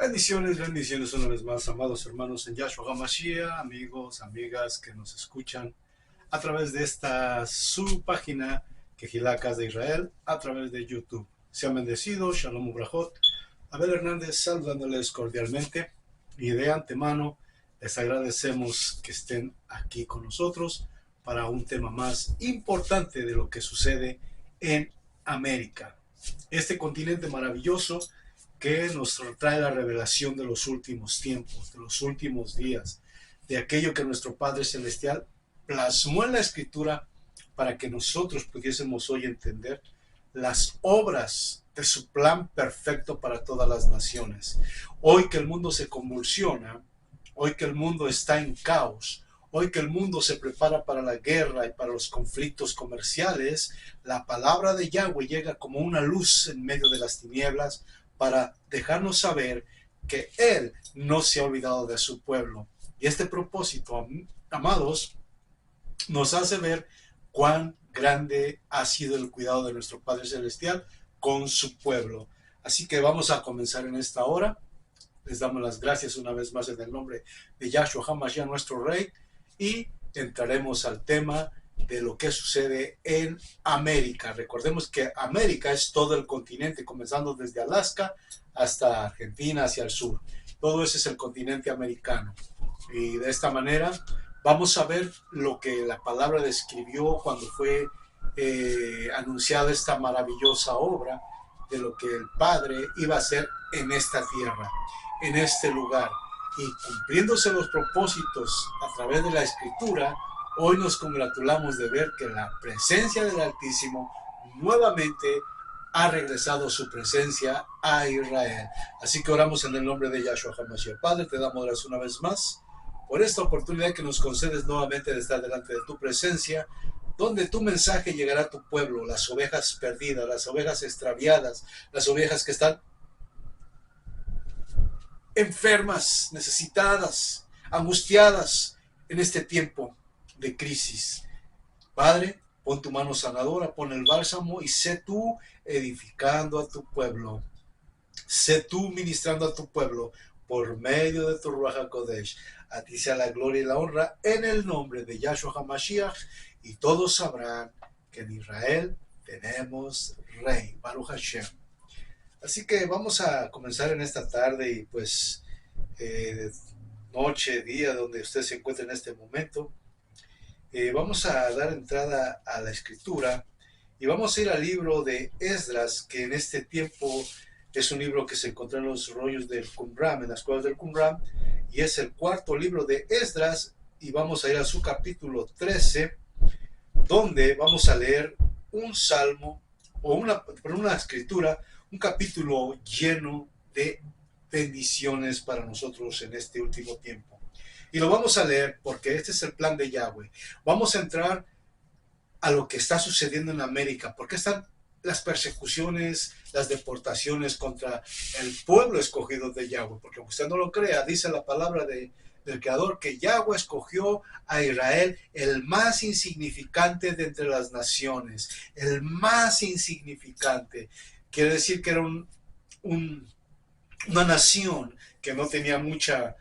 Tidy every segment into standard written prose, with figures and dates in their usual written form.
Bendiciones, bendiciones una vez más, amados hermanos en Yahshua HaMashiach, amigos, amigas que nos escuchan a través de esta su página Quejilacas de Israel, a través de YouTube. Sean bendecidos, Shalom Ubrajot. Abel Hernández saludándoles cordialmente y de antemano les agradecemos que estén aquí con nosotros para un tema más importante de lo que sucede en América. Este continente maravilloso que nos trae la revelación de los últimos tiempos, de los últimos días, de aquello que nuestro Padre Celestial plasmó en la Escritura para que nosotros pudiésemos hoy entender las obras de su plan perfecto para todas las naciones. Hoy que el mundo se convulsiona, hoy que el mundo está en caos, hoy que el mundo se prepara para la guerra y para los conflictos comerciales, la palabra de Yahweh llega como una luz en medio de las tinieblas para dejarnos saber que Él no se ha olvidado de su pueblo. Y este propósito, amados, nos hace ver cuán grande ha sido el cuidado de nuestro Padre Celestial con su pueblo. Así que vamos a comenzar en esta hora. Les damos las gracias una vez más en el nombre de Yahshua HaMashiach, nuestro Rey, y entraremos al tema de lo que sucede en América. Recordemos que América es todo el continente, comenzando desde Alaska hasta Argentina, hacia el sur. Todo ese es el continente americano. Y de esta manera vamos a ver lo que la palabra describió cuando fue anunciada esta maravillosa obra de lo que el Padre iba a hacer en esta tierra, en este lugar. Y cumpliéndose los propósitos a través de la Escritura, hoy nos congratulamos de ver que la presencia del Altísimo nuevamente ha regresado su presencia a Israel. Así que oramos en el nombre de Yahshua HaMashiach. Padre, te damos gracias una vez más por esta oportunidad que nos concedes nuevamente de estar delante de tu presencia, donde tu mensaje llegará a tu pueblo, las ovejas perdidas, las ovejas extraviadas, las ovejas que están enfermas, necesitadas, angustiadas en este tiempo de crisis. Padre, pon tu mano sanadora, pon el bálsamo y sé tú edificando a tu pueblo. Sé tú ministrando a tu pueblo por medio de tu Ruach HaKodesh. A ti sea la gloria y la honra en el nombre de Yahshua HaMashiach, y todos sabrán que en Israel tenemos Rey, Baruch Hashem. Así que vamos a comenzar en esta tarde y pues noche, día, donde usted se encuentra en este momento. Vamos a dar entrada a la Escritura y vamos a ir al libro de Esdras, que en este tiempo es un libro que se encontró en los rollos del Qumran, en las cuevas del Qumran, y es el cuarto libro de Esdras, y vamos a ir a su capítulo 13, donde vamos a leer un salmo o una escritura, un capítulo lleno de bendiciones para nosotros en este último tiempo. Y lo vamos a leer porque este es el plan de Yahweh. Vamos a entrar a lo que está sucediendo en América, porque están las persecuciones, las deportaciones contra el pueblo escogido de Yahweh, porque aunque usted no lo crea, dice la palabra del Creador que Yahweh escogió a Israel, el más insignificante de entre las naciones, el más insignificante. Quiere decir que era una nación que no tenía mucha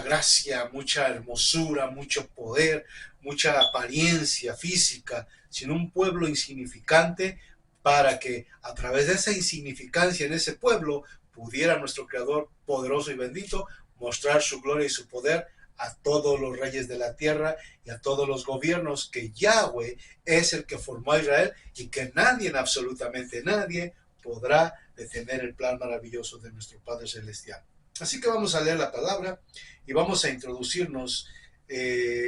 gracia, mucha hermosura, mucho poder, mucha apariencia física, sino un pueblo insignificante, para que a través de esa insignificancia en ese pueblo pudiera nuestro Creador poderoso y bendito mostrar su gloria y su poder a todos los reyes de la tierra y a todos los gobiernos, que Yahweh es el que formó a Israel y que nadie, absolutamente nadie, podrá detener el plan maravilloso de nuestro Padre Celestial. Así que vamos a leer la palabra y vamos a introducirnos,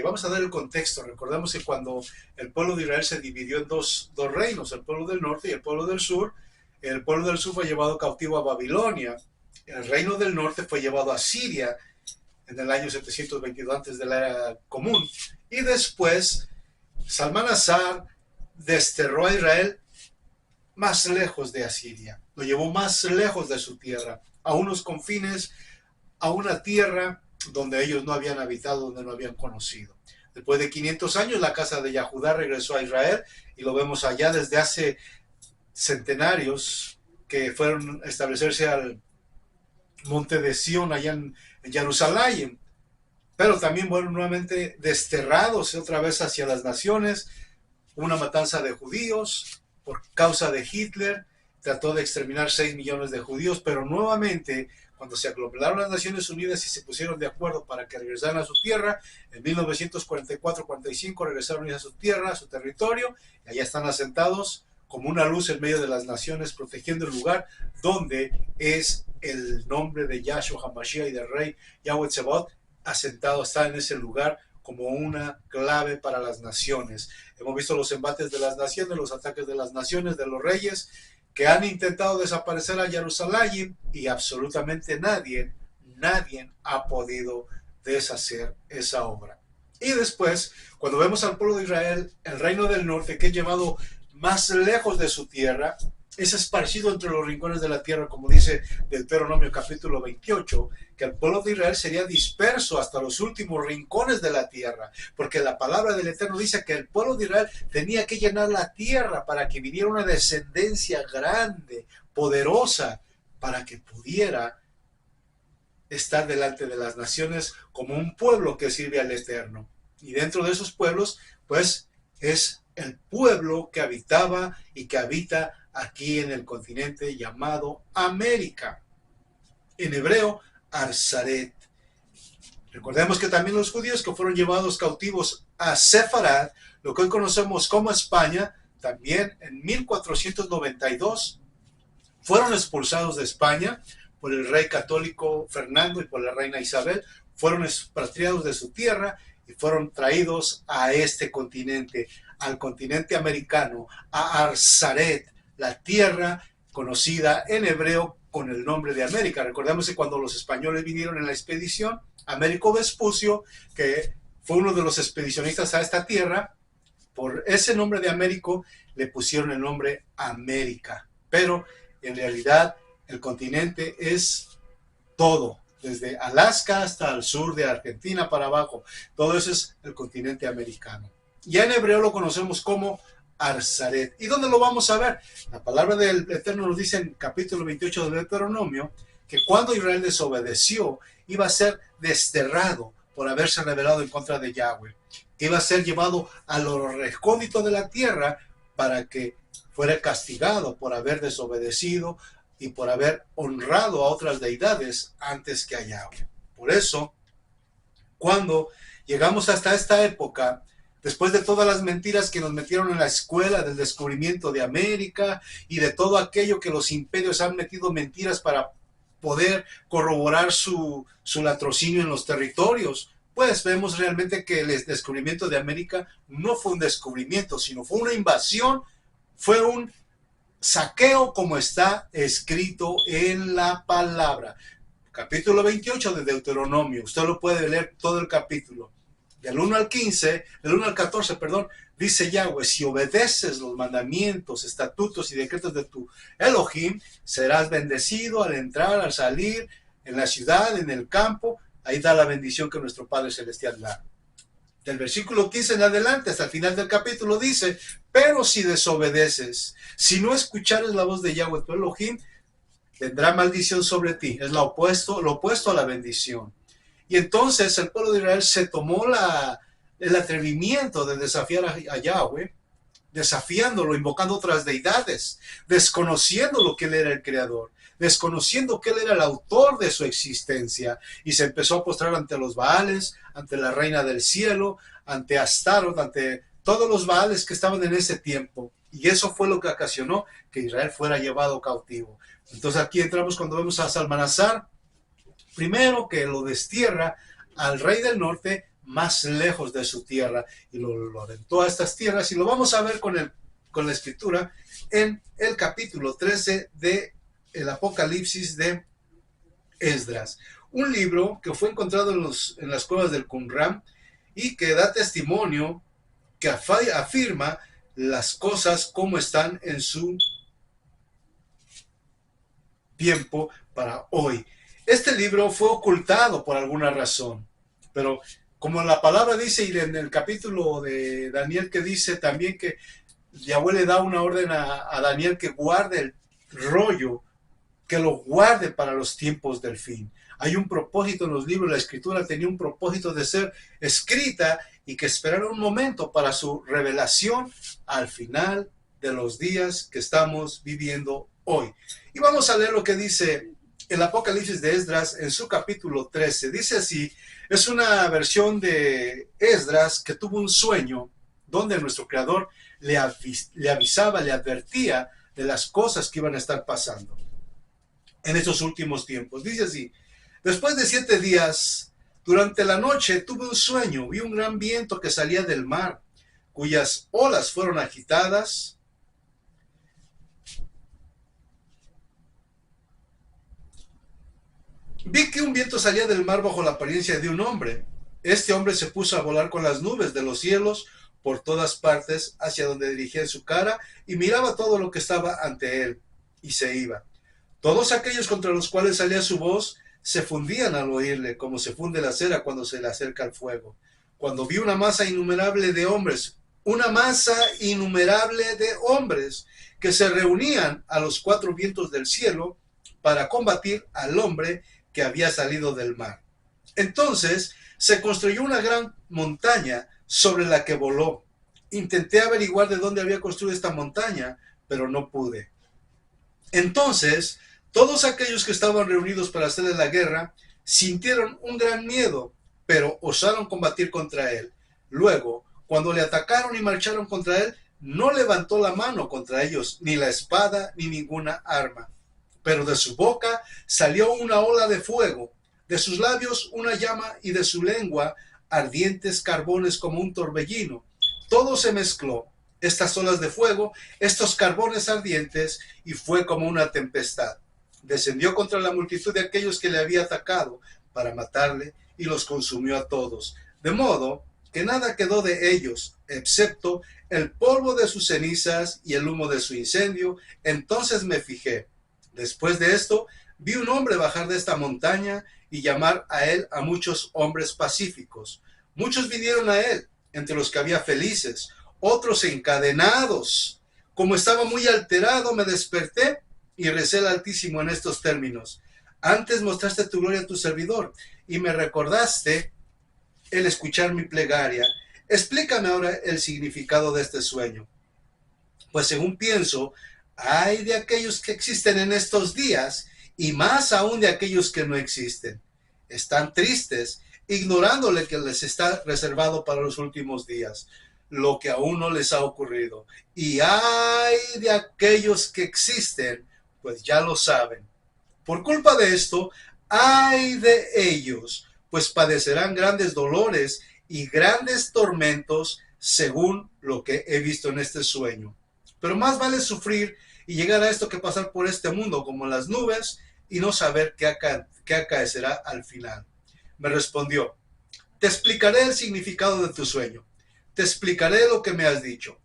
vamos a dar el contexto. Recordemos que cuando el pueblo de Israel se dividió en dos reinos, el pueblo del norte y el pueblo del sur, el pueblo del sur fue llevado cautivo a Babilonia, el reino del norte fue llevado a Siria en el año 722 antes de la era común, y después Salmanasar desterró a Israel más lejos de Asiria, lo llevó más lejos de su tierra, a unos confines, a una tierra donde ellos no habían habitado, donde no habían conocido. Después de 500 años, la casa de Yahudá regresó a Israel, y lo vemos allá desde hace centenarios, que fueron a establecerse monte de Sión allá en Jerusalén, pero también fueron nuevamente desterrados otra vez hacia las naciones, una matanza de judíos por causa de Hitler, trató de exterminar 6 millones de judíos, pero nuevamente cuando se aglomeraron las Naciones Unidas y se pusieron de acuerdo para que regresaran a su tierra, en 1944-45 regresaron a su tierra, a su territorio, y allá están asentados como una luz en medio de las naciones, protegiendo el lugar donde es el nombre de Yahshua HaMashiach y del Rey Yahweh Tsebaot, asentado está en ese lugar como una clave para las naciones. Hemos visto los embates de las naciones, los ataques de las naciones, de los reyes, que han intentado desaparecer a Jerusalén y absolutamente nadie ha podido deshacer esa obra. Y después, cuando vemos al pueblo de Israel, el reino del norte, que es llevado más lejos de su tierra, es esparcido entre los rincones de la tierra, como dice Deuteronomio capítulo 28, que el pueblo de Israel sería disperso hasta los últimos rincones de la tierra, porque la palabra del Eterno dice que el pueblo de Israel tenía que llenar la tierra para que viniera una descendencia grande, poderosa, para que pudiera estar delante de las naciones como un pueblo que sirve al Eterno. Y dentro de esos pueblos, pues, es el pueblo que habitaba y que habita aquí en el continente llamado América. En hebreo, Arzaret. Recordemos que también los judíos que fueron llevados cautivos a Sefarad, lo que hoy conocemos como España, también en 1492 fueron expulsados de España por el rey católico Fernando y por la reina Isabel, fueron expatriados de su tierra y fueron traídos a este continente, al continente americano, a Arzaret, la tierra conocida en hebreo con el nombre de América. Recordemos que cuando los españoles vinieron en la expedición, Américo Vespucio, que fue uno de los expedicionistas a esta tierra, por ese nombre de Américo le pusieron el nombre América. Pero en realidad el continente es todo, desde Alaska hasta el sur de Argentina para abajo. Todo eso es el continente americano. Ya en hebreo lo conocemos como Arzaret. ¿Y dónde lo vamos a ver? La palabra del Eterno nos dice en capítulo 28 del Deuteronomio que cuando Israel desobedeció, iba a ser desterrado por haberse rebelado en contra de Yahweh. Iba a ser llevado a lo recóndito de la tierra para que fuera castigado por haber desobedecido y por haber honrado a otras deidades antes que a Yahweh. Por eso, cuando llegamos hasta esta época, después de todas las mentiras que nos metieron en la escuela del descubrimiento de América y de todo aquello que los imperios han metido mentiras para poder corroborar su latrocinio en los territorios, pues vemos realmente que el descubrimiento de América no fue un descubrimiento, sino fue una invasión, fue un saqueo como está escrito en la palabra. Capítulo 28 de Deuteronomio, usted lo puede leer todo el capítulo. Del 1 al 15, del 1 al 14, perdón, dice Yahweh, si obedeces los mandamientos, estatutos y decretos de tu Elohim, serás bendecido al entrar, al salir, en la ciudad, en el campo. Ahí da la bendición que nuestro Padre Celestial da. Del versículo 15 en adelante, hasta el final del capítulo, dice, pero si desobedeces, si no escuchares la voz de Yahweh tu Elohim, vendrá maldición sobre ti. Es lo opuesto a la bendición. Y entonces el pueblo de Israel se tomó el atrevimiento de desafiar a Yahweh, desafiándolo, invocando otras deidades, desconociendo lo que él era el creador, desconociendo que él era el autor de su existencia, y se empezó a postrar ante los Baales, ante la reina del cielo, ante Astaroth, ante todos los Baales que estaban en ese tiempo. Y eso fue lo que ocasionó que Israel fuera llevado cautivo. Entonces aquí entramos cuando vemos a Salmanasar, primero que lo destierra al rey del norte más lejos de su tierra y lo aventó a estas tierras, y lo vamos a ver con la escritura en el capítulo 13 de el Apocalipsis de Esdras, un libro que fue encontrado en las cuevas del Qumran y que da testimonio, que afirma las cosas como están en su tiempo para hoy. Este libro fue ocultado por alguna razón, pero como la palabra dice, y en el capítulo de Daniel que dice también que Yahweh le da una orden a Daniel que guarde el rollo que lo guarde para los tiempos del fin. Hay un propósito en los libros, la escritura tenía un propósito de ser escrita y que esperara un momento para su revelación al final de los días que estamos viviendo hoy. Y vamos a leer lo que dice el Apocalipsis de Esdras en su capítulo 13. Dice así, es una versión de Esdras que tuvo un sueño donde nuestro Creador le avisaba, le advertía de las cosas que iban a estar pasando en estos últimos tiempos. Dice así, después de 7 días, durante la noche tuve un sueño, vi un gran viento que salía del mar, cuyas olas fueron agitadas. Vi que un viento salía del mar bajo la apariencia de un hombre. Este hombre se puso a volar con las nubes de los cielos por todas partes hacia donde dirigía su cara y miraba todo lo que estaba ante él y se iba. Todos aquellos contra los cuales salía su voz se fundían al oírle, como se funde la cera cuando se le acerca el fuego. Cuando vi una masa innumerable de hombres que se reunían a los 4 vientos del cielo para combatir al hombre que había salido del mar. Entonces se construyó una gran montaña sobre la que voló. Intenté averiguar de dónde había construido esta montaña, pero no pude. Entonces todos aquellos que estaban reunidos para hacerle la guerra sintieron un gran miedo, pero osaron combatir contra él. Luego, cuando le atacaron y marcharon contra él, no levantó la mano contra ellos, ni la espada, ni ninguna arma. Pero de su boca salió una ola de fuego, de sus labios una llama y de su lengua ardientes carbones como un torbellino. Todo se mezcló, estas olas de fuego, estos carbones ardientes, y fue como una tempestad. Descendió contra la multitud de aquellos que le había atacado para matarle y los consumió a todos, de modo que nada quedó de ellos, excepto el polvo de sus cenizas y el humo de su incendio. Entonces me fijé. Después de esto, vi un hombre bajar de esta montaña y llamar a él a muchos hombres pacíficos. Muchos vinieron a él, entre los que había felices, otros encadenados. Como estaba muy alterado, me desperté y recé al Altísimo en estos términos: antes mostraste tu gloria a tu servidor y me recordaste el escuchar mi plegaria. Explícame ahora el significado de este sueño. Pues según pienso, hay de aquellos que existen en estos días y más aún de aquellos que no existen. Están tristes, ignorando lo que les está reservado para los últimos días, lo que aún no les ha ocurrido. Y hay de aquellos que existen, pues ya lo saben. Por culpa de esto, hay de ellos, pues padecerán grandes dolores y grandes tormentos, según lo que he visto en este sueño. Pero más vale sufrir y llegar a esto que pasar por este mundo como las nubes y no saber qué acaecerá al final. Me respondió: te explicaré el significado de tu sueño, te explicaré lo que me has dicho.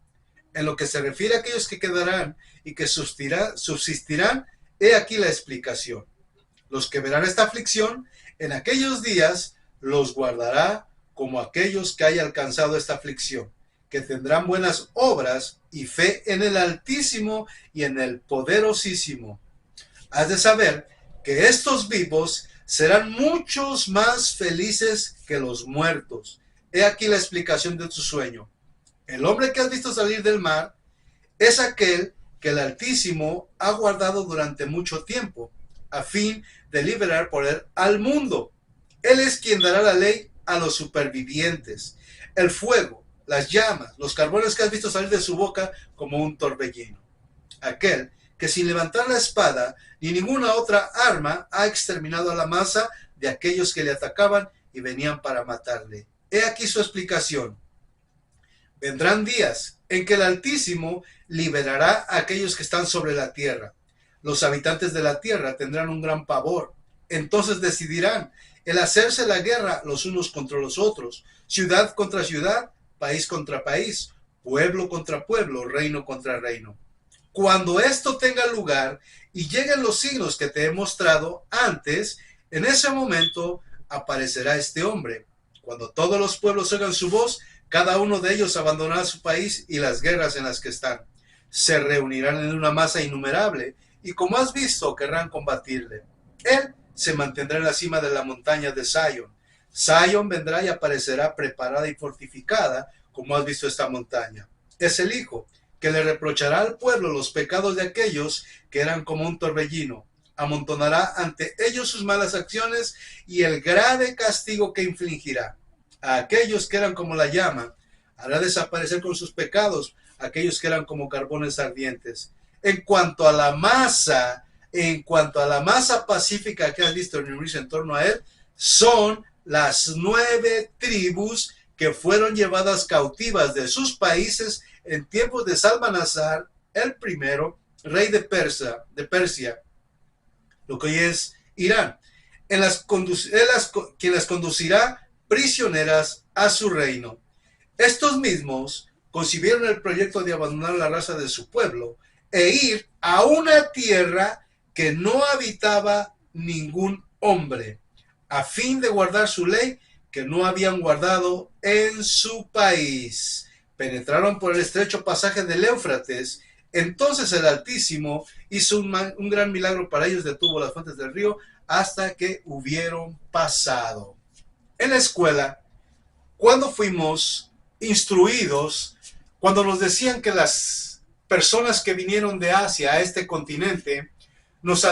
En lo que se refiere a aquellos que quedarán y que subsistirán, he aquí la explicación. Los que verán esta aflicción, en aquellos días los guardará como aquellos que hayan alcanzado esta aflicción, que tendrán buenas obras y fe en el Altísimo y en el Poderosísimo. Has de saber que estos vivos serán muchos más felices que los muertos. He aquí la explicación de tu sueño. El hombre que has visto salir del mar es aquel que el Altísimo ha guardado durante mucho tiempo, a fin de liberar por él al mundo. Él es quien dará la ley a los supervivientes. El fuego, las llamas, los carbones que has visto salir de su boca como un torbellino. Aquel que sin levantar la espada ni ninguna otra arma ha exterminado a la masa de aquellos que le atacaban y venían para matarle. He aquí su explicación. Vendrán días en que el Altísimo liberará a aquellos que están sobre la tierra. Los habitantes de la tierra tendrán un gran pavor. Entonces decidirán el hacerse la guerra los unos contra los otros, ciudad contra ciudad, país contra país, pueblo contra pueblo, reino contra reino. Cuando esto tenga lugar y lleguen los signos que te he mostrado antes, en ese momento aparecerá este hombre. Cuando todos los pueblos oigan su voz, cada uno de ellos abandonará su país y las guerras en las que están. Se reunirán en una masa innumerable y como has visto, querrán combatirle. Él se mantendrá en la cima de la montaña de Sion. Sion vendrá y aparecerá preparada y fortificada, como has visto esta montaña. Es el Hijo que le reprochará al pueblo los pecados de aquellos que eran como un torbellino. Amontonará ante ellos sus malas acciones y el grave castigo que infligirá. A aquellos que eran como la llama, hará desaparecer con sus pecados a aquellos que eran como carbones ardientes. En cuanto a la masa pacífica que has visto reunirse en torno a él, son las 9 tribus que fueron llevadas cautivas de sus países en tiempos de Salmanasar, el primero, rey de Persia, lo que hoy es Irán, quien las conducirá prisioneras a su reino. Estos mismos concibieron el proyecto de abandonar la raza de su pueblo e ir a una tierra que no habitaba ningún hombre, a fin de guardar su ley que no habían guardado en su país. Penetraron por el estrecho pasaje del Éufrates. Entonces el Altísimo hizo un gran milagro para ellos, detuvo las fuentes del río hasta que hubieron pasado. En la escuela, cuando fuimos instruidos, cuando nos decían que las personas que vinieron de Asia a este continente nos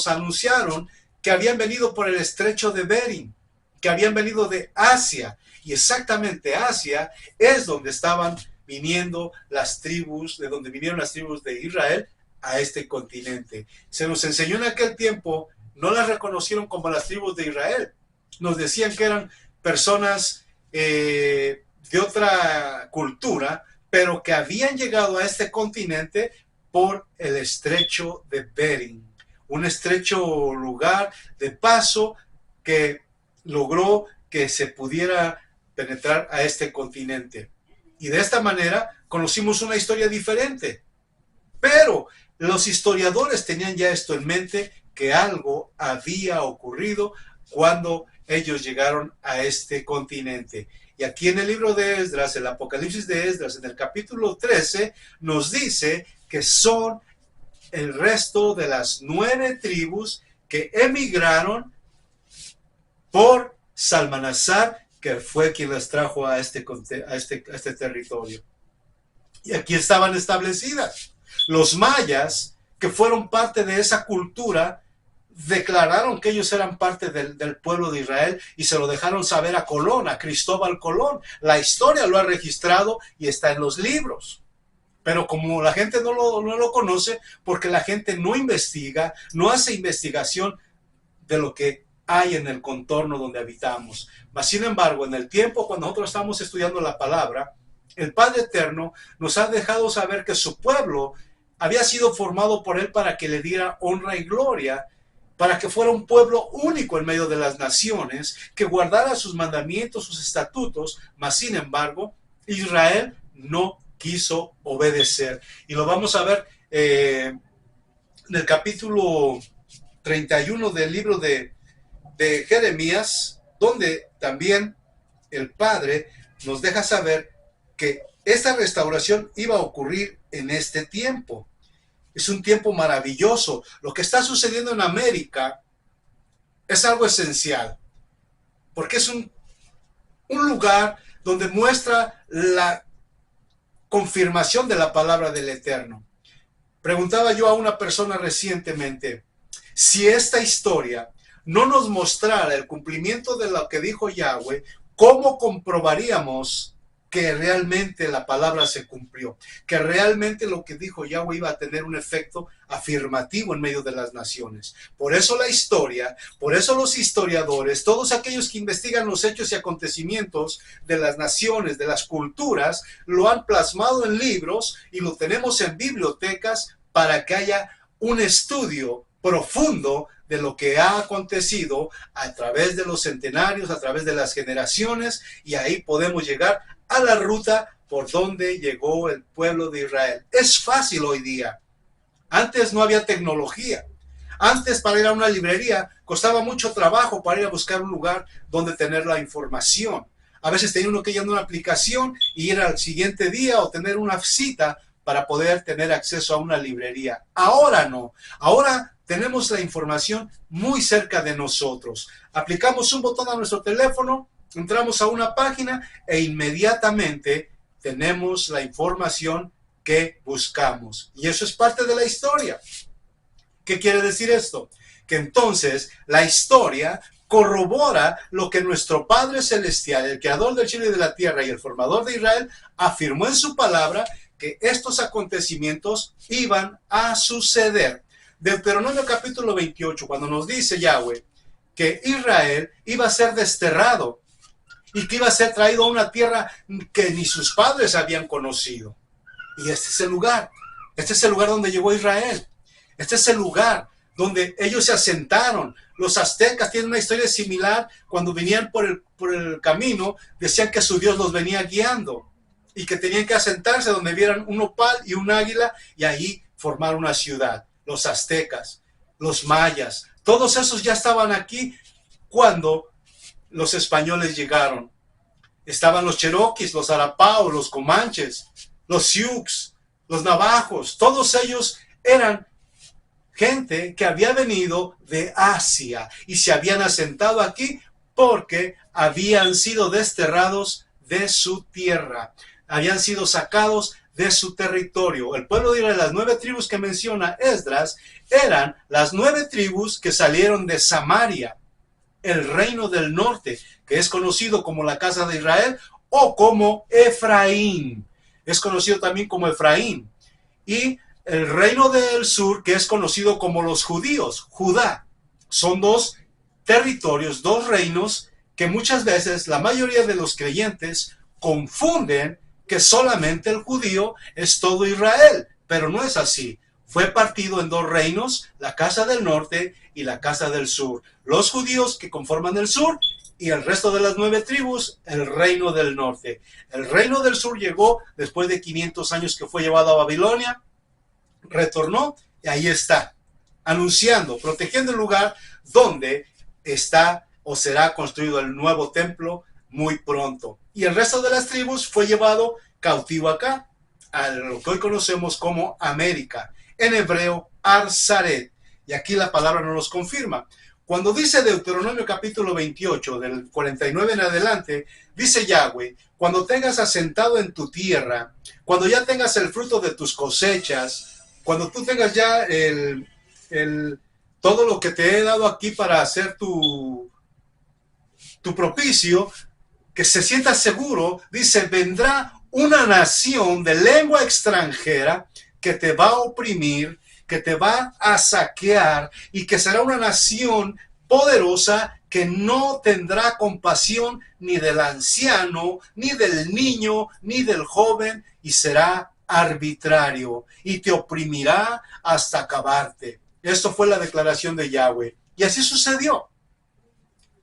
anunciaron que habían venido por el estrecho de Bering, que habían venido de Asia, y exactamente Asia es donde estaban viniendo las tribus, de donde vinieron las tribus de Israel a este continente. Se nos enseñó en aquel tiempo, no las reconocieron como las tribus de Israel, nos decían que eran personas de otra cultura, pero que habían llegado a este continente por el estrecho de Bering, un estrecho lugar de paso que logró que se pudiera penetrar a este continente. Y de esta manera conocimos una historia diferente. Pero los historiadores tenían ya esto en mente, que algo había ocurrido cuando ellos llegaron a este continente. Y aquí en el libro de Esdras, el Apocalipsis de Esdras, en el capítulo 13, nos dice que son el resto de las 9 tribus que emigraron por Salmanasar, que fue quien las trajo a este territorio. Y aquí estaban establecidas. Los mayas, que fueron parte de esa cultura, declararon que ellos eran parte del pueblo de Israel y se lo dejaron saber a Colón, a Cristóbal Colón. La historia lo ha registrado y está en los libros. Pero como la gente no lo conoce, porque la gente no investiga, no hace investigación de lo que hay en el contorno donde habitamos. Mas, sin embargo, en el tiempo cuando nosotros estamos estudiando la palabra, el Padre Eterno nos ha dejado saber que su pueblo había sido formado por él para que le diera honra y gloria, para que fuera un pueblo único en medio de las naciones, que guardara sus mandamientos, sus estatutos. Mas, sin embargo, Israel no quiso obedecer. Y lo vamos a ver en el capítulo 31 del libro de Jeremías, donde también el Padre nos deja saber que esta restauración iba a ocurrir en este tiempo. Es un tiempo maravilloso. Lo que está sucediendo en América es algo esencial, porque es un lugar donde muestra la confirmación de la palabra del Eterno. Preguntaba yo a una persona recientemente, si esta historia no nos mostrara el cumplimiento de lo que dijo Yahweh, ¿cómo comprobaríamos que realmente la palabra se cumplió? Que realmente lo que dijo Yahweh iba a tener un efecto afirmativo en medio de las naciones. Por eso la historia, por eso los historiadores, todos aquellos que investigan los hechos y acontecimientos de las naciones, de las culturas, lo han plasmado en libros y lo tenemos en bibliotecas para que haya un estudio profundo de lo que ha acontecido a través de los centenarios, a través de las generaciones, y ahí podemos llegar a la ruta por donde llegó el pueblo de Israel. Es fácil hoy día. Antes no había tecnología. Antes, para ir a una librería costaba mucho trabajo para ir a buscar un lugar donde tener la información. A veces tenía uno que llenar una aplicación y ir al siguiente día o tener una cita para poder tener acceso a una librería. Ahora no. Ahora tenemos la información muy cerca de nosotros. Aplicamos un botón a nuestro teléfono, entramos a una página e inmediatamente tenemos la información que buscamos. Y eso es parte de la historia. ¿Qué quiere decir esto? Que entonces la historia corrobora lo que nuestro Padre Celestial, el creador del cielo y de la tierra y el formador de Israel, afirmó en su palabra que estos acontecimientos iban a suceder. Deuteronomio capítulo 28, cuando nos dice Yahweh que Israel iba a ser desterrado y que iba a ser traído a una tierra que ni sus padres habían conocido. Y este es el lugar donde llegó Israel. Este es el lugar donde ellos se asentaron. Los aztecas tienen una historia similar. Cuando venían por el camino, decían que su Dios los venía guiando y que tenían que asentarse donde vieran un nopal y un águila y ahí formar una ciudad. Los aztecas, los mayas, todos esos ya estaban aquí cuando los españoles llegaron. Estaban los cheroquis, los arapaos, los comanches, los sioux, los navajos. Todos ellos eran gente que había venido de Asia y se habían asentado aquí porque habían sido desterrados de su tierra, habían sido sacados de su territorio. El pueblo de Israel, las 9 tribus que menciona Esdras, eran las 9 tribus que salieron de Samaria, el reino del norte, que es conocido como la casa de Israel o como Efraín. Es conocido también como Efraín. Y el reino del sur, que es conocido como los judíos, Judá. Son 2 territorios, 2 reinos que muchas veces la mayoría de los creyentes confunden que solamente el judío es todo Israel, pero no es así. Fue partido en 2 reinos, la casa del norte y la casa del sur. Los judíos que conforman el sur y el resto de las 9 tribus, el reino del norte. El reino del sur llegó después de 500 años que fue llevado a Babilonia, retornó y ahí está, anunciando, protegiendo el lugar donde está o será construido el nuevo templo muy pronto. Y el resto de las tribus fue llevado cautivo acá, a lo que hoy conocemos como América, en hebreo Arzaret. Y aquí la palabra nos los confirma. Cuando dice Deuteronomio capítulo 28, del 49 en adelante, dice Yahweh, cuando tengas asentado en tu tierra, cuando ya tengas el fruto de tus cosechas, cuando tú tengas ya todo lo que te he dado aquí para hacer tu propicio, que se sienta seguro, dice, vendrá una nación de lengua extranjera que te va a oprimir, que te va a saquear y que será una nación poderosa que no tendrá compasión ni del anciano, ni del niño, ni del joven y será arbitrario y te oprimirá hasta acabarte. Esto fue la declaración de Yahweh. Y así sucedió.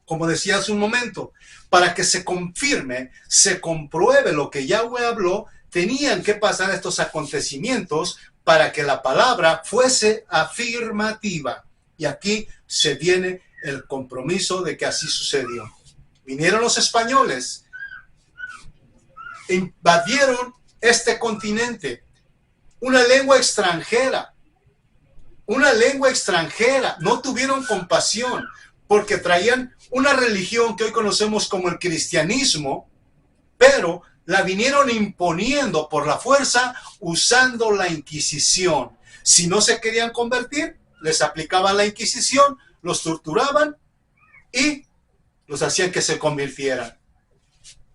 Como decía hace un momento, para que se confirme, se compruebe lo que Yahweh habló, tenían que pasar estos acontecimientos para que la palabra fuese afirmativa. Y aquí se viene el compromiso de que así sucedió. Vinieron los españoles, invadieron este continente, una lengua extranjera, no tuvieron compasión, porque traían una religión que hoy conocemos como el cristianismo, pero la vinieron imponiendo por la fuerza usando la Inquisición. Si no se querían convertir, les aplicaban la Inquisición, los torturaban y los hacían que se convirtieran.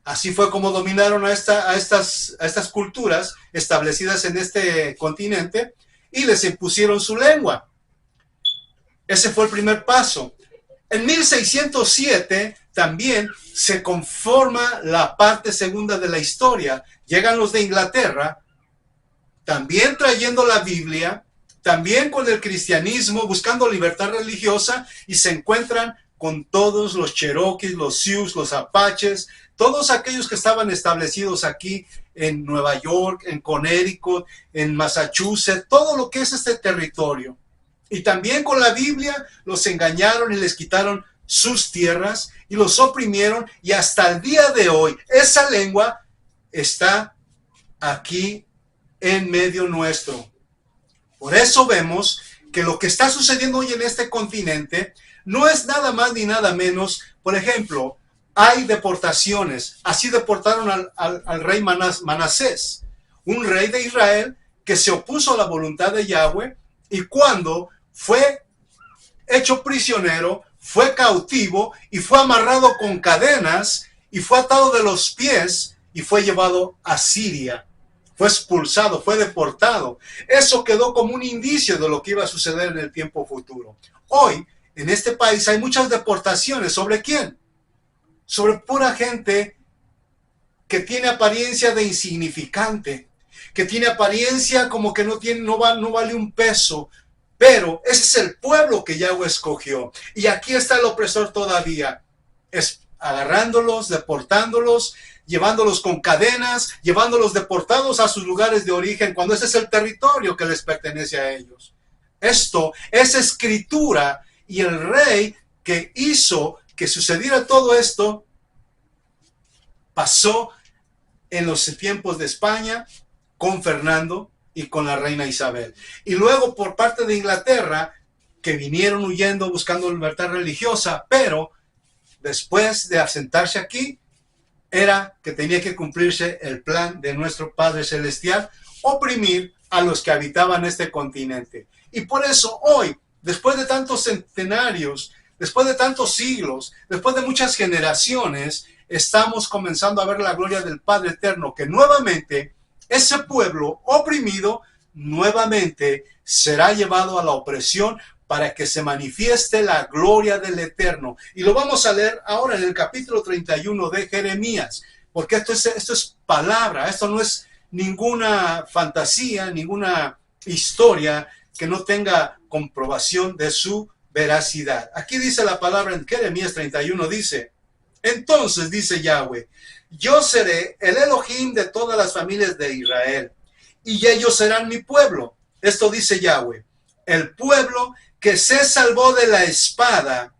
Así fue como dominaron a estas culturas establecidas en este continente y les impusieron su lengua. Ese fue el primer paso. En 1607 también se conforma la parte segunda de la historia. Llegan los de Inglaterra, también trayendo la Biblia, también con el cristianismo, buscando libertad religiosa, y se encuentran con todos los cherokees, los sioux, los apaches, todos aquellos que estaban establecidos aquí en Nueva York, en Connecticut, en Massachusetts, todo lo que es este territorio. Y también con la Biblia los engañaron y les quitaron sus tierras y los oprimieron, y hasta el día de hoy esa lengua está aquí en medio nuestro. Por eso vemos que lo que está sucediendo hoy en este continente no es nada más ni nada menos. Por ejemplo, hay deportaciones. Así deportaron al rey Manasés, un rey de Israel que se opuso a la voluntad de Yahweh, y cuando fue hecho prisionero, fue cautivo y fue amarrado con cadenas y fue atado de los pies y fue llevado a Siria. Fue expulsado, fue deportado. Eso quedó como un indicio de lo que iba a suceder en el tiempo futuro. Hoy, en este país hay muchas deportaciones. ¿Sobre quién? Sobre pura gente que tiene apariencia de insignificante, que tiene apariencia como que no vale un peso. Pero ese es el pueblo que Yahweh escogió. Y aquí está el opresor todavía, agarrándolos, deportándolos, llevándolos con cadenas, llevándolos deportados a sus lugares de origen, cuando ese es el territorio que les pertenece a ellos. Esto es escritura, y el rey que hizo que sucediera todo esto pasó en los tiempos de España con Fernando y con la reina Isabel. Y luego por parte de Inglaterra, que vinieron huyendo buscando libertad religiosa, pero después de asentarse aquí, era que tenía que cumplirse el plan de nuestro Padre Celestial, oprimir a los que habitaban este continente. Y por eso hoy, después de tantos centenarios, después de tantos siglos, después de muchas generaciones, estamos comenzando a ver la gloria del Padre Eterno, que nuevamente ese pueblo oprimido nuevamente será llevado a la opresión para que se manifieste la gloria del Eterno. Y lo vamos a leer ahora en el capítulo 31 de Jeremías, porque esto es palabra, esto no es ninguna fantasía, ninguna historia que no tenga comprobación de su veracidad. Aquí dice la palabra en Jeremías 31, dice: entonces dice Yahweh, yo seré el Elohim de todas las familias de Israel, y ellos serán mi pueblo. Esto dice Yahweh, el pueblo que se salvó de la espada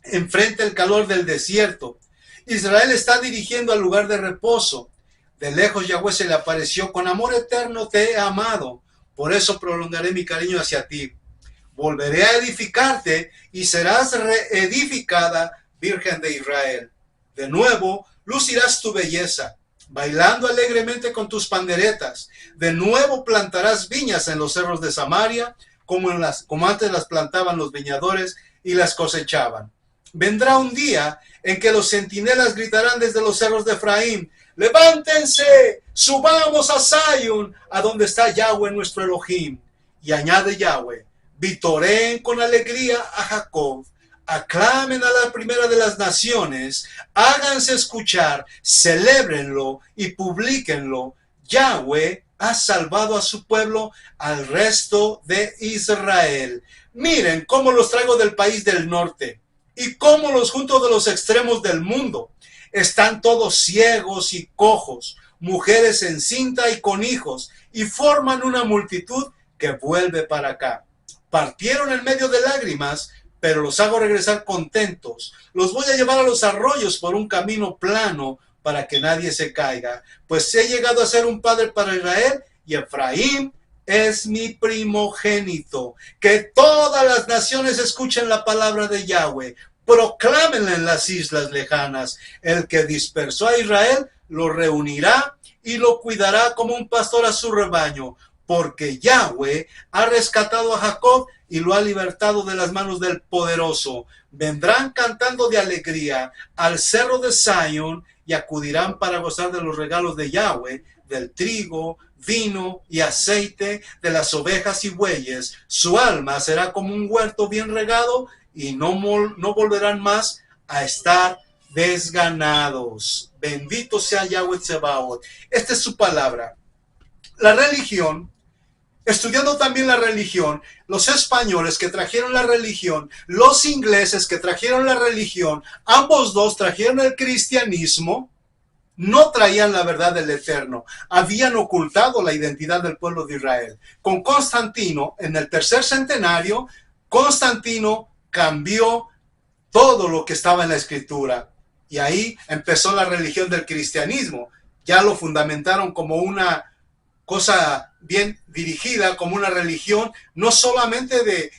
enfrente el calor del desierto. Israel está dirigiendo al lugar de reposo. De lejos Yahweh se le apareció: con amor eterno te he amado, por eso prolongaré mi cariño hacia ti. Volveré a edificarte y serás reedificada, Virgen de Israel. De nuevo lucirás tu belleza, bailando alegremente con tus panderetas. De nuevo plantarás viñas en los cerros de Samaria, como antes las plantaban los viñadores y las cosechaban. Vendrá un día en que los centinelas gritarán desde los cerros de Efraín: levántense, subamos a Sion, a donde está Yahweh nuestro Elohim. Y añade Yahweh: vitoreen con alegría a Jacob, aclamen a la primera de las naciones, háganse escuchar, celébrenlo y publíquenlo. Yahweh ha salvado a su pueblo, al resto de Israel. Miren cómo los traigo del país del norte y cómo los junto de los extremos del mundo. Están todos ciegos y cojos, mujeres encinta y con hijos, y forman una multitud que vuelve para acá. Partieron en medio de lágrimas, pero los hago regresar contentos. Los voy a llevar a los arroyos por un camino plano, para que nadie se caiga, pues he llegado a ser un padre para Israel, y Efraín es mi primogénito. Que todas las naciones escuchen la palabra de Yahweh, proclámenla en las islas lejanas. El que dispersó a Israel lo reunirá y lo cuidará como un pastor a su rebaño, porque Yahweh ha rescatado a Jacob y lo ha libertado de las manos del poderoso. Vendrán cantando de alegría al cerro de Sion y acudirán para gozar de los regalos de Yahweh, del trigo, vino y aceite, de las ovejas y bueyes. Su alma será como un huerto bien regado, y no volverán más a estar desganados. Bendito sea Yahweh Tsebaot. Esta es su palabra. La religión, estudiando también la religión, los españoles que trajeron la religión, los ingleses que trajeron la religión, ambos dos trajeron el cristianismo, no traían la verdad del Eterno, habían ocultado la identidad del pueblo de Israel. Con Constantino, en el tercer centenario, Constantino cambió todo lo que estaba en la escritura, y ahí empezó la religión del cristianismo. Ya lo fundamentaron como una cosa bien dirigida, como una religión, no solamente de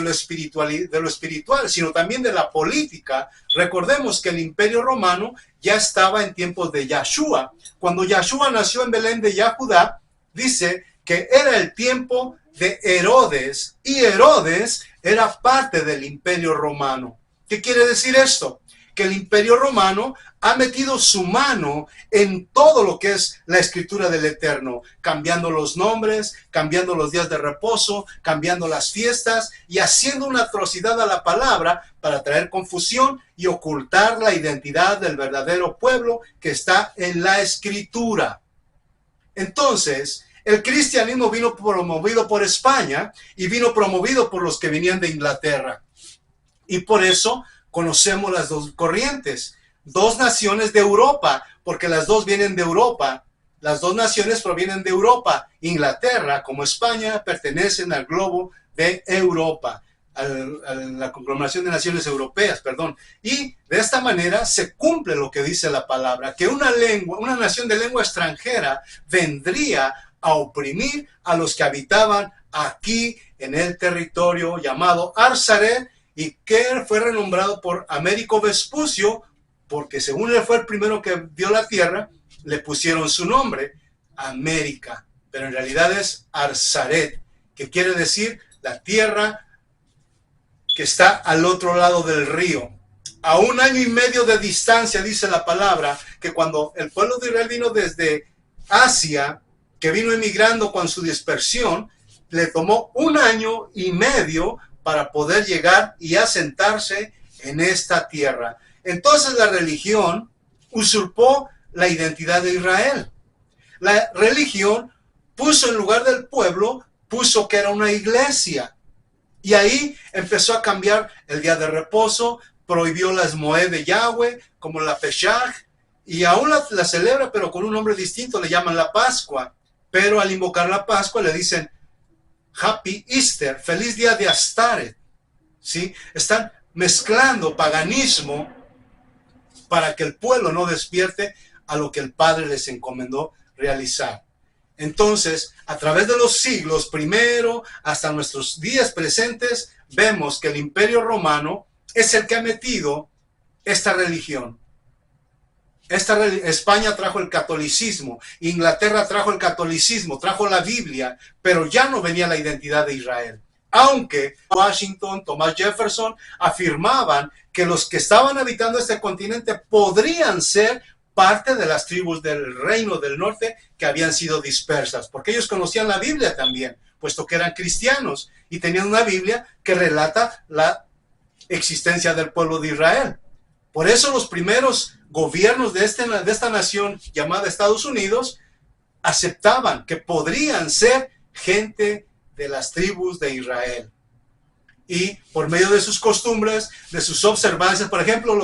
lo espiritual, sino también de la política. Recordemos que el Imperio Romano ya estaba en tiempos de Yahshua. Cuando Yahshua nació en Belén de Judá, dice que era el tiempo de Herodes, y Herodes era parte del Imperio Romano. ¿Qué quiere decir esto? Que el Imperio Romano ha metido su mano en todo lo que es la escritura del Eterno, cambiando los nombres, cambiando los días de reposo, cambiando las fiestas y haciendo una atrocidad a la palabra para traer confusión y ocultar la identidad del verdadero pueblo que está en la escritura. Entonces, el cristianismo vino promovido por España y vino promovido por los que venían de Inglaterra. Y por eso conocemos las dos corrientes, dos naciones de Europa, porque las dos vienen de Europa. Las dos naciones provienen de Europa. Inglaterra, como España, pertenecen al globo de Europa, a la conglomeración de naciones europeas, perdón. Y de esta manera se cumple lo que dice la palabra, que una nación de lengua extranjera vendría a oprimir a los que habitaban aquí en el territorio llamado Arzaret, y que fue renombrado por Américo Vespucio, porque según él fue el primero que vio la tierra, le pusieron su nombre, América, pero en realidad es Arzaret, que quiere decir la tierra que está al otro lado del río. A 1 año y medio de distancia, dice la palabra, que cuando el pueblo de Israel vino desde Asia, que vino emigrando con su dispersión, le tomó 1 año y medio para poder llegar y asentarse en esta tierra. Entonces la religión usurpó la identidad de Israel. La religión puso en lugar del pueblo, puso que era una iglesia. Y ahí empezó a cambiar el día de reposo, prohibió las Moed de Yahweh, como la Pesach, y aún la celebra, pero con un nombre distinto, le llaman la Pascua. Pero al invocar la Pascua le dicen Happy Easter, feliz día de Astaret, ¿sí? Están mezclando paganismo para que el pueblo no despierte a lo que el Padre les encomendó realizar. Entonces, a través de los siglos, primero hasta nuestros días presentes, vemos que el Imperio Romano es el que ha metido esta religión. España trajo el catolicismo, Inglaterra trajo el catolicismo, trajo la Biblia, pero ya no venía la identidad de Israel. Aunque Washington, Thomas Jefferson afirmaban que los que estaban habitando este continente podrían ser parte de las tribus del reino del norte que habían sido dispersas, porque ellos conocían la Biblia también, puesto que eran cristianos y tenían una Biblia que relata la existencia del pueblo de Israel. Por eso los primeros gobiernos de esta nación llamada Estados Unidos aceptaban que podrían ser gente de las tribus de Israel. Y por medio de sus costumbres, de sus observancias, por ejemplo,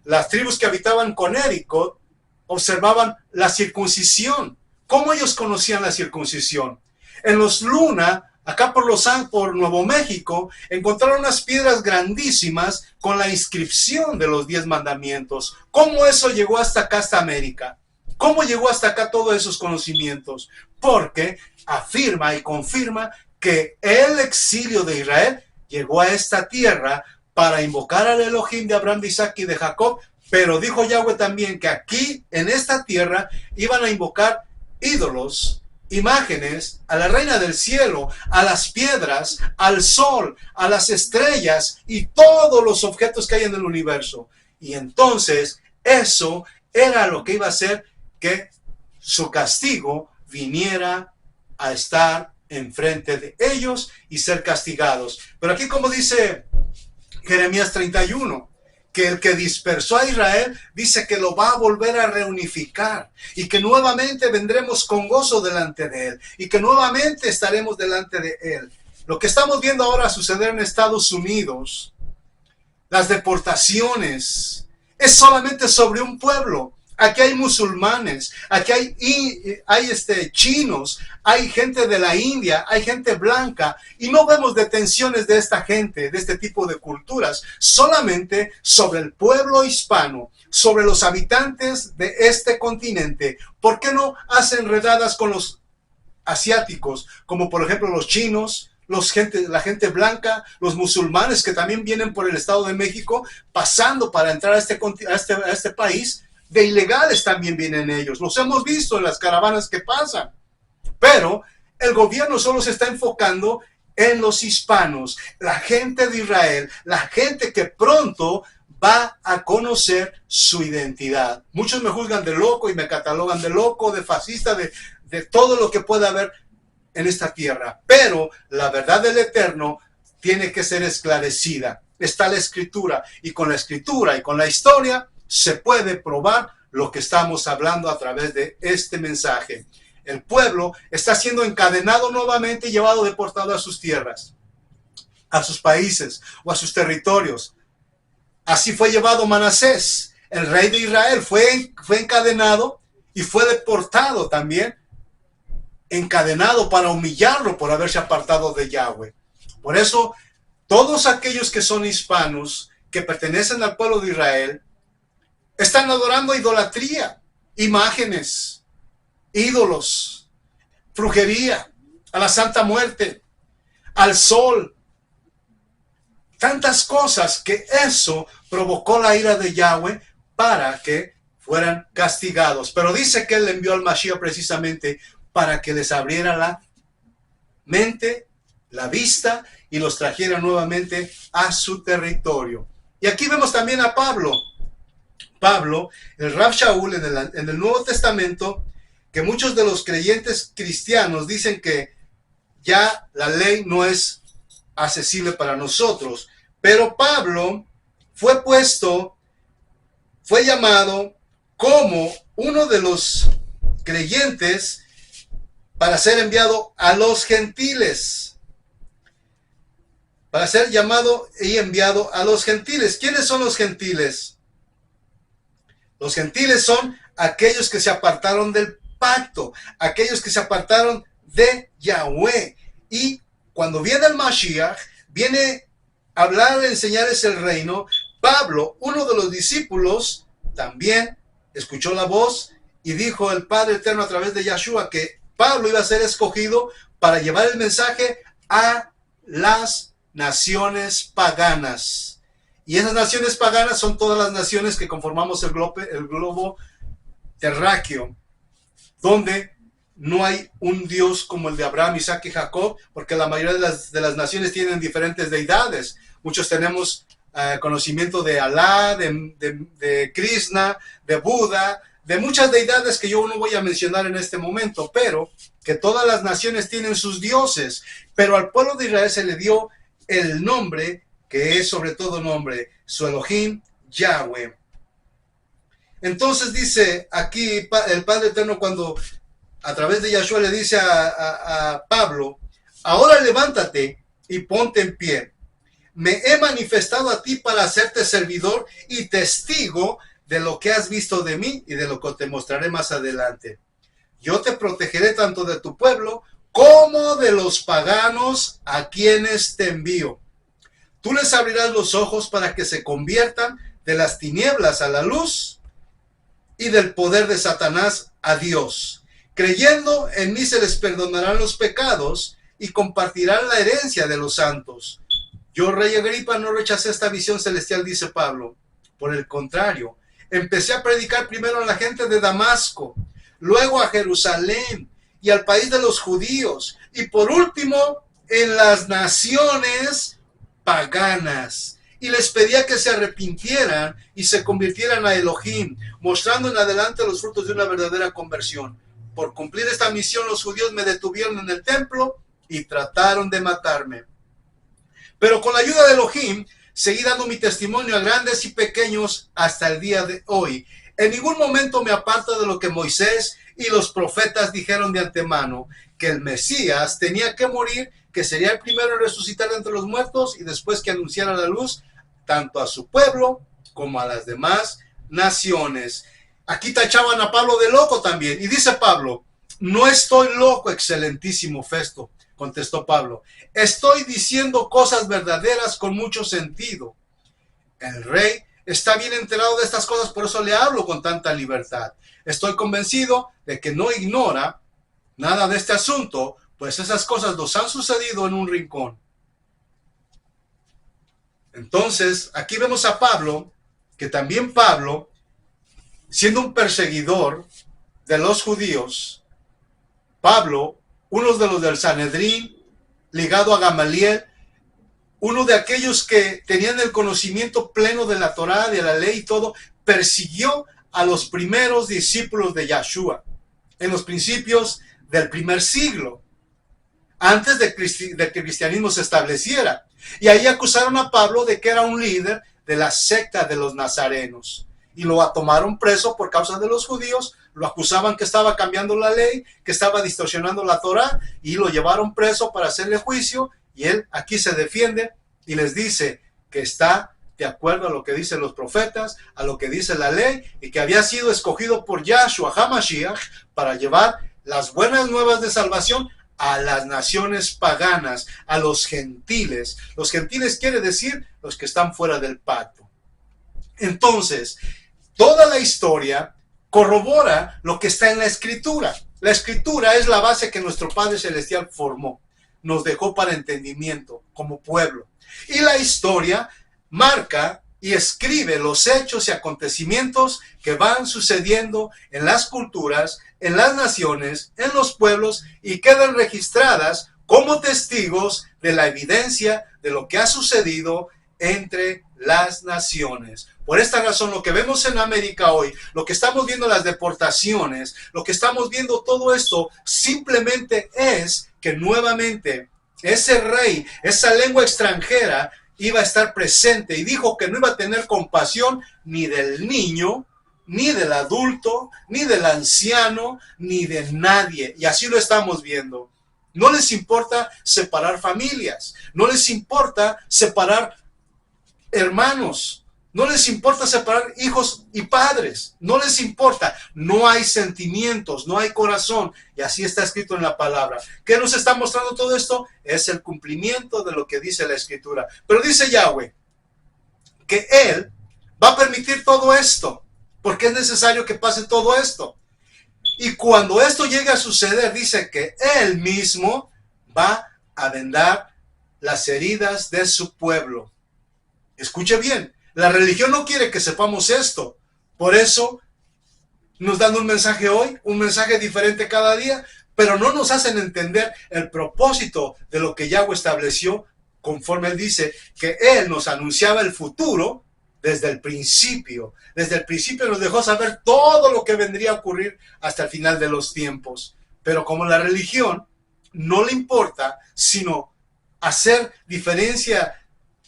las tribus que habitaban Connecticut observaban la circuncisión. ¿Cómo ellos conocían la circuncisión? En los Luna, acá por Nuevo México, encontraron unas piedras grandísimas con la inscripción de los 10 mandamientos. ¿Cómo eso llegó hasta acá, hasta América? ¿Cómo llegó hasta acá todos esos conocimientos? Porque afirma y confirma que el exilio de Israel llegó a esta tierra para invocar al Elohim de Abraham, de Isaac y de Jacob, pero dijo Yahweh también que aquí, en esta tierra, iban a invocar ídolos, imágenes, a la reina del cielo, a las piedras, al sol, a las estrellas y todos los objetos que hay en el universo. Y entonces eso era lo que iba a hacer que su castigo viniera a estar enfrente de ellos y ser castigados. Pero aquí, como dice Jeremías 31, que el que dispersó a Israel dice que lo va a volver a reunificar y que nuevamente vendremos con gozo delante de él y que nuevamente estaremos delante de él. Lo que estamos viendo ahora suceder en Estados Unidos, las deportaciones, es solamente sobre un pueblo. Aquí hay musulmanes, aquí hay chinos, hay gente de la India, hay gente blanca, y no vemos detenciones de esta gente, de este tipo de culturas, solamente sobre el pueblo hispano, sobre los habitantes de este continente. ¿Por qué no hacen redadas con los asiáticos, como por ejemplo los chinos, la gente blanca, los musulmanes que también vienen por el Estado de México, pasando para entrar a este país? De ilegales también vienen ellos, los hemos visto en las caravanas que pasan, pero el gobierno solo se está enfocando en los hispanos, la gente de Israel, la gente que pronto va a conocer su identidad. Muchos me juzgan de loco y me catalogan de loco, de fascista, de todo lo que pueda haber en esta tierra, pero la verdad del Eterno tiene que ser esclarecida. Está la Escritura, y con la Escritura y con la historia se puede probar lo que estamos hablando a través de este mensaje. El pueblo está siendo encadenado nuevamente y llevado deportado a sus tierras, a sus países o a sus territorios. Así fue llevado Manasés, el rey de Israel, fue encadenado y fue deportado también, encadenado para humillarlo por haberse apartado de Yahweh. Por eso, todos aquellos que son hispanos, que pertenecen al pueblo de Israel, están adorando idolatría, imágenes, ídolos, brujería, a la Santa Muerte, al sol. Tantas cosas que eso provocó la ira de Yahweh para que fueran castigados. Pero dice que él envió al Mashiach precisamente para que les abriera la mente, la vista, y los trajera nuevamente a su territorio. Y aquí vemos también a Pablo, el Rav Shaul en el Nuevo Testamento, que muchos de los creyentes cristianos dicen que ya la ley no es accesible para nosotros, pero Pablo fue llamado como uno de los creyentes para ser enviado a los gentiles, para ser llamado y enviado a los gentiles. ¿Quiénes son los gentiles? Los gentiles son aquellos que se apartaron del pacto, aquellos que se apartaron de Yahweh. Y cuando viene el Mashiach, viene a hablar, a enseñarles el reino. Pablo, uno de los discípulos, también escuchó la voz y dijo el Padre Eterno a través de Yahshua que Pablo iba a ser escogido para llevar el mensaje a las naciones paganas. Y esas naciones paganas son todas las naciones que conformamos el globo terráqueo, donde no hay un Dios como el de Abraham, Isaac y Jacob, porque la mayoría de las naciones tienen diferentes deidades. Muchos tenemos conocimiento de Alá, de Krishna, de Buda, de muchas deidades que yo no voy a mencionar en este momento, pero que todas las naciones tienen sus dioses. Pero al pueblo de Israel se le dio el nombre, que es sobre todo nombre, su Elohim, Yahweh. Entonces dice aquí el Padre Eterno, cuando a través de Yahshua le dice a Pablo: ahora levántate y ponte en pie. Me he manifestado a ti para hacerte servidor y testigo de lo que has visto de mí y de lo que te mostraré más adelante. Yo te protegeré tanto de tu pueblo como de los paganos a quienes te envío. Tú les abrirás los ojos para que se conviertan de las tinieblas a la luz y del poder de Satanás a Dios. Creyendo en mí se les perdonarán los pecados y compartirán la herencia de los santos. Yo, rey Agripa, no rechacé esta visión celestial, dice Pablo. Por el contrario, empecé a predicar primero a la gente de Damasco, luego a Jerusalén y al país de los judíos, y por último en las naciones paganas. Y les pedía que se arrepintieran y se convirtieran a Elohim, mostrando en adelante los frutos de una verdadera conversión. Por cumplir esta misión, los judíos me detuvieron en el templo y trataron de matarme. Pero con la ayuda de Elohim, seguí dando mi testimonio a grandes y pequeños hasta el día de hoy. En ningún momento me aparto de lo que Moisés y los profetas dijeron de antemano, que el Mesías tenía que morir, que sería el primero en resucitar de entre los muertos y después que anunciara la luz tanto a su pueblo como a las demás naciones. Aquí tachaban a Pablo de loco también. Y dice Pablo, no estoy loco, excelentísimo Festo, contestó Pablo. Estoy diciendo cosas verdaderas con mucho sentido. El rey está bien enterado de estas cosas, por eso le hablo con tanta libertad. Estoy convencido de que no ignora nada de este asunto, pues esas cosas nos han sucedido en un rincón. Entonces, aquí vemos a Pablo, que también Pablo, siendo un perseguidor de los judíos, Pablo, uno de los del Sanedrín, ligado a Gamaliel, uno de aquellos que tenían el conocimiento pleno de la Torá, de la ley y todo, persiguió a los primeros discípulos de Yahshua en los principios del primer siglo, antes de que el cristianismo se estableciera. Y ahí acusaron a Pablo de que era un líder de la secta de los nazarenos. Y lo tomaron preso por causa de los judíos, lo acusaban que estaba cambiando la ley, que estaba distorsionando la Torá, y lo llevaron preso para hacerle juicio, y él aquí se defiende y les dice que está de acuerdo a lo que dicen los profetas, a lo que dice la ley, y que había sido escogido por Yahshua HaMashiach para llevar las buenas nuevas de salvación a las naciones paganas, a los gentiles. Los gentiles quiere decir los que están fuera del pacto. Entonces, toda la historia corrobora lo que está en la Escritura. La Escritura es la base que nuestro Padre Celestial formó, nos dejó para entendimiento como pueblo. Y la historia marca y escribe los hechos y acontecimientos que van sucediendo en las culturas, en las naciones, en los pueblos, y quedan registradas como testigos de la evidencia de lo que ha sucedido entre las naciones. Por esta razón, lo que vemos en América hoy, lo que estamos viendo, las deportaciones, lo que estamos viendo, todo esto simplemente es que nuevamente ese rey, esa lengua extranjera iba a estar presente, y dijo que no iba a tener compasión ni del niño, ni del adulto, ni del anciano, ni de nadie. Y así lo estamos viendo. No les importa separar familias, no les importa separar hermanos, no les importa separar hijos y padres, no les importa, no hay sentimientos, no hay corazón, y así está escrito en la palabra. ¿Qué nos está mostrando todo esto? Es el cumplimiento de lo que dice la Escritura. Pero dice Yahweh que Él va a permitir todo esto, porque es necesario que pase todo esto. Y cuando esto llegue a suceder, dice que Él mismo va a vendar las heridas de su pueblo. Escuche bien, la religión no quiere que sepamos esto. Por eso nos dan un mensaje hoy, un mensaje diferente cada día, pero no nos hacen entender el propósito de lo que Yahweh estableció, conforme Él dice que Él nos anunciaba el futuro desde el principio. Desde el principio nos dejó saber todo lo que vendría a ocurrir hasta el final de los tiempos. Pero como la religión no le importa sino hacer diferencia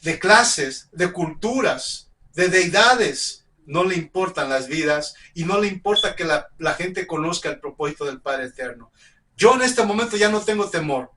de clases, de culturas, de deidades, no le importan las vidas y no le importa que la gente conozca el propósito del Padre Eterno. Yo en este momento ya no tengo temor.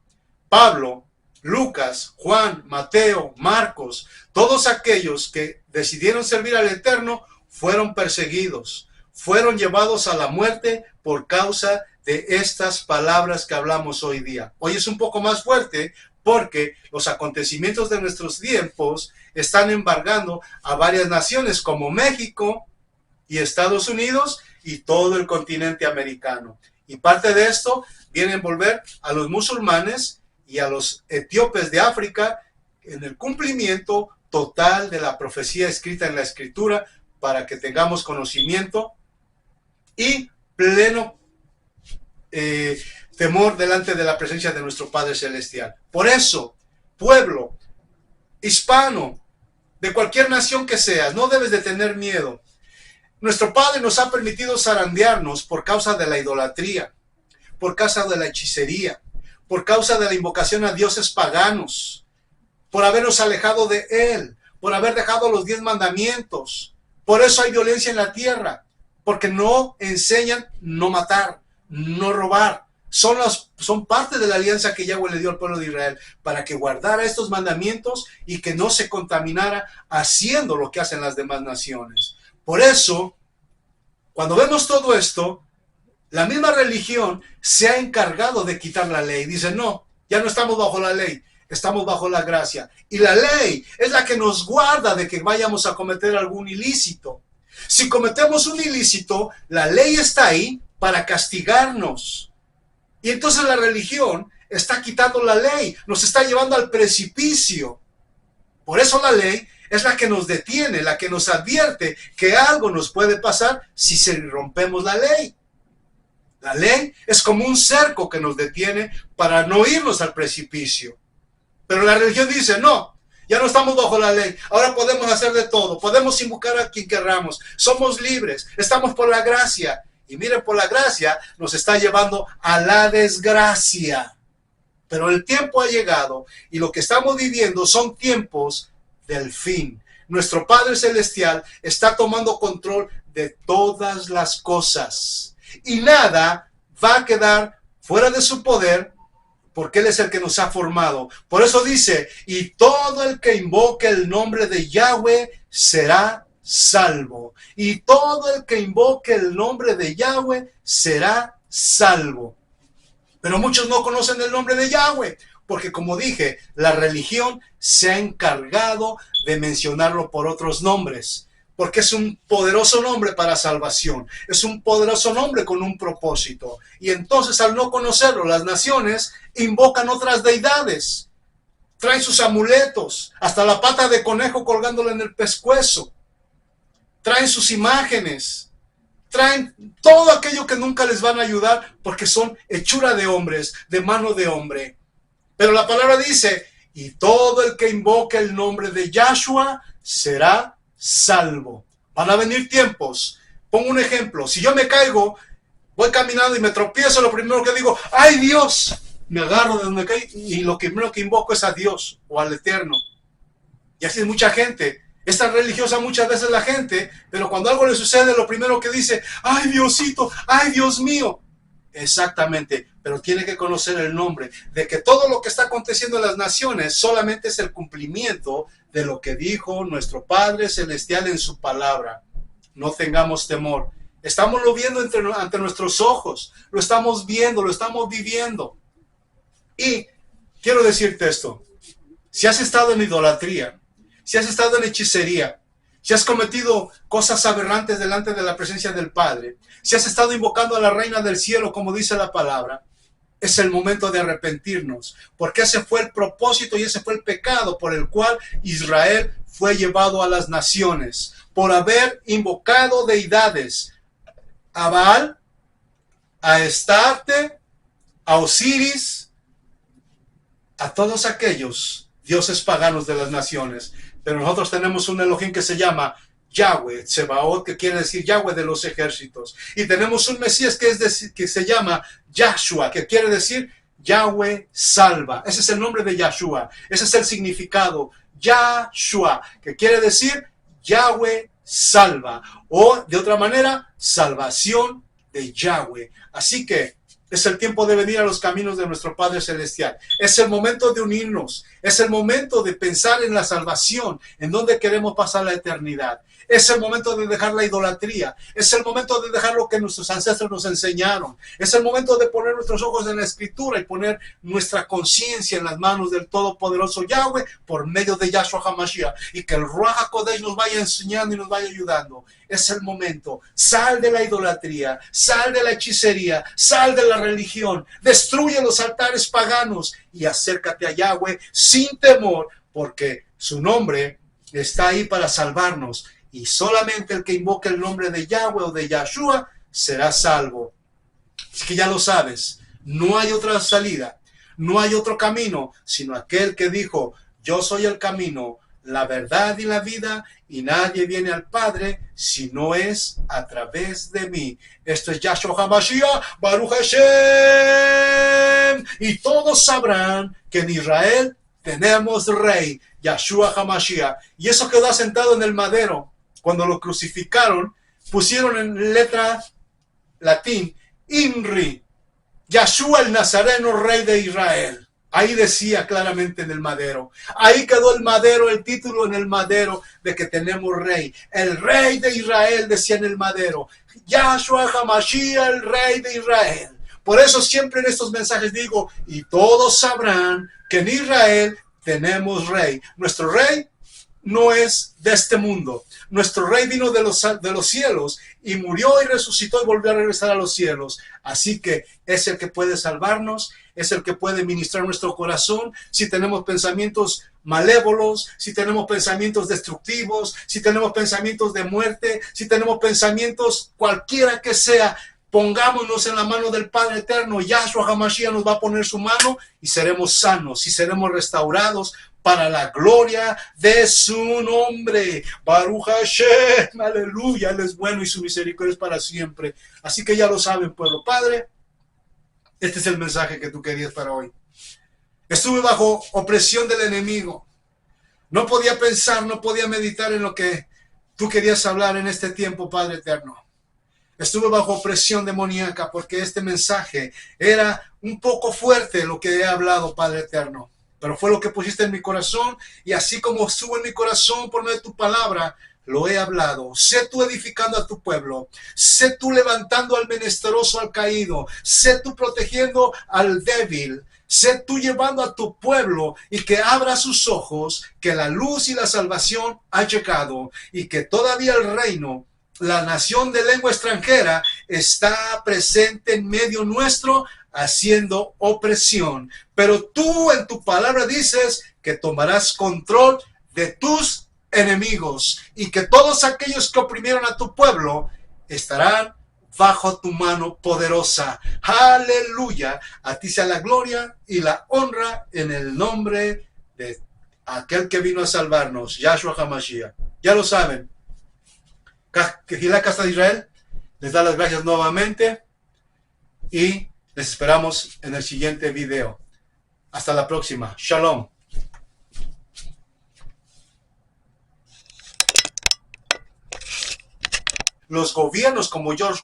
Pablo, Lucas, Juan, Mateo, Marcos, todos aquellos que decidieron servir al Eterno fueron perseguidos, fueron llevados a la muerte por causa de estas palabras que hablamos hoy día. Hoy es un poco más fuerte porque los acontecimientos de nuestros tiempos están embargando a varias naciones como México y Estados Unidos y todo el continente americano. Y parte de esto viene a envolver a los musulmanes y a los etíopes de África en el cumplimiento total de la profecía escrita en la Escritura, para que tengamos conocimiento y pleno temor delante de la presencia de nuestro Padre Celestial. Por eso, pueblo hispano, de cualquier nación que seas, no debes de tener miedo. Nuestro Padre nos ha permitido zarandearnos por causa de la idolatría, por causa de la hechicería, por causa de la invocación a dioses paganos, por habernos alejado de Él, por haber dejado los 10 mandamientos. Por eso hay violencia en la tierra, porque no enseñan no matar, no robar. Son parte de la alianza que Yahweh le dio al pueblo de Israel para que guardara estos mandamientos y que no se contaminara haciendo lo que hacen las demás naciones. Por eso, Cuando vemos todo esto, la misma religión se ha encargado de quitar la ley. Dice, no, ya no estamos bajo la ley, estamos bajo la gracia. Y la ley es la que nos guarda de que vayamos a cometer algún ilícito. Si cometemos un ilícito, la ley está ahí para castigarnos. Y entonces la religión está quitando la ley, nos está llevando al precipicio. Por eso la ley es la que nos detiene, la que nos advierte que algo nos puede pasar si rompemos la ley. La ley es como un cerco que nos detiene para no irnos al precipicio. Pero la religión dice, no, ya no estamos bajo la ley, ahora podemos hacer de todo, podemos invocar a quien querramos, somos libres, estamos por la gracia. Y miren, por la gracia nos está llevando a la desgracia. Pero el tiempo ha llegado y lo que estamos viviendo son tiempos del fin. Nuestro Padre Celestial está tomando control de todas las cosas. Y nada va a quedar fuera de su poder porque Él es el que nos ha formado. Por eso dice, y todo el que invoque el nombre de Yahweh será salvo. Y todo el que invoque el nombre de Yahweh será salvo. Pero muchos no conocen el nombre de Yahweh, porque como dije, la religión se ha encargado de mencionarlo por otros nombres, porque es un poderoso nombre para salvación, es un poderoso nombre con un propósito. Y entonces al no conocerlo, las naciones invocan otras deidades, traen sus amuletos, hasta la pata de conejo colgándola en el pescuezo, traen sus imágenes, traen todo aquello que nunca les van a ayudar porque son hechura de hombres, de mano de hombre. Pero la palabra dice, y todo el que invoque el nombre de Yahshua será salvo. Van a venir tiempos. Pongo un ejemplo. Si yo me caigo, voy caminando y me tropiezo, lo primero que digo, ¡ay Dios! Me agarro de donde caí y lo primero que invoco es a Dios o al Eterno. Y así es mucha gente. Es tan religiosa muchas veces la gente, pero cuando algo le sucede, lo primero que dice, ¡ay Diosito! ¡Ay Dios mío! Exactamente, pero tiene que conocer el nombre, de que todo lo que está aconteciendo en las naciones solamente es el cumplimiento de lo que dijo nuestro Padre Celestial en su palabra. No tengamos temor. Estamos lo viendo ante nuestros ojos, lo estamos viendo, lo estamos viviendo. Y quiero decirte esto, si has estado en idolatría, si has estado en hechicería, si has cometido cosas aberrantes delante de la presencia del Padre, si has estado invocando a la Reina del Cielo, como dice la palabra, es el momento de arrepentirnos, porque ese fue el propósito y ese fue el pecado por el cual Israel fue llevado a las naciones, por haber invocado deidades, a Baal, a Astarte, a Osiris, a todos aquellos dioses paganos de las naciones. Pero nosotros tenemos un Elohim que se llama Yahweh, Tsebaot, que quiere decir Yahweh de los ejércitos. Y tenemos un Mesías que se llama Yahshua, que quiere decir Yahweh salva. Ese es el nombre de Yahshua. Ese es el significado. Yahshua, que quiere decir Yahweh salva. O de otra manera, salvación de Yahweh. Así que es el tiempo de venir a los caminos de nuestro Padre Celestial. Es el momento de unirnos. Es el momento de pensar en la salvación, en donde queremos pasar la eternidad. Es el momento de dejar la idolatría. Es el momento de dejar lo que nuestros ancestros nos enseñaron. Es el momento de poner nuestros ojos en la Escritura y poner nuestra conciencia en las manos del Todopoderoso Yahweh por medio de Yahshua HaMashiach. Y que el Ruach HaKodesh nos vaya enseñando y nos vaya ayudando. Es el momento. Sal de la idolatría, sal de la hechicería, sal de la religión, destruye los altares paganos y acércate a Yahweh sin temor, porque su nombre está ahí para salvarnos. Y solamente el que invoque el nombre de Yahweh o de Yahshua será salvo. Así que ya lo sabes, no hay otra salida, no hay otro camino, sino aquel que dijo, yo soy el camino, la verdad y la vida, y nadie viene al Padre si no es a través de mí. Esto es Yahshua HaMashiach, Baruch Hashem. Y todos sabrán que en Israel tenemos rey, Yahshua HaMashiach. Y eso quedó sentado en el madero. Cuando lo crucificaron, pusieron en letra latín, INRI, Yahshua el Nazareno, rey de Israel. Ahí decía claramente en el madero. Ahí quedó el madero, el título en el madero de que tenemos rey. El rey de Israel decía en el madero. Yahshua HaMashiach, el rey de Israel. Por eso siempre en estos mensajes digo, y todos sabrán que en Israel tenemos rey. Nuestro rey no es de este mundo. Nuestro rey vino de los cielos y murió y resucitó y volvió a regresar a los cielos. Así que es el que puede salvarnos, es el que puede ministrar nuestro corazón. Si tenemos pensamientos malévolos, si tenemos pensamientos destructivos, si tenemos pensamientos de muerte, si tenemos pensamientos cualquiera que sea, pongámonos en la mano del Padre Eterno. Yahshua HaMashiach nos va a poner su mano y seremos sanos y seremos restaurados para la gloria de su nombre. Baruch Hashem, aleluya, Él es bueno y su misericordia es para siempre. Así que ya lo saben, pueblo. Padre, este es el mensaje que tú querías para hoy. Estuve bajo opresión del enemigo. No podía pensar, no podía meditar en lo que tú querías hablar en este tiempo, Padre Eterno. Estuve bajo opresión demoníaca porque este mensaje era un poco fuerte lo que he hablado, Padre Eterno. Pero fue lo que pusiste en mi corazón y así como estuvo en mi corazón por medio de tu palabra, lo he hablado. Sé tú edificando a tu pueblo. Sé tú levantando al menesteroso, al caído. Sé tú protegiendo al débil. Sé tú llevando a tu pueblo y que abra sus ojos, que la luz y la salvación ha llegado y que todavía el reino, la nación de lengua extranjera, está presente en medio nuestro, haciendo opresión. Pero tú en tu palabra dices que tomarás control de tus enemigos y que todos aquellos que oprimieron a tu pueblo estarán bajo tu mano poderosa. Aleluya. A ti sea la gloria y la honra en el nombre de aquel que vino a salvarnos, Yahshua HaMashiach. Ya lo saben. Kehilá Casa de Israel les da las gracias nuevamente y les esperamos en el siguiente video. Hasta la próxima. Shalom. Los gobiernos como George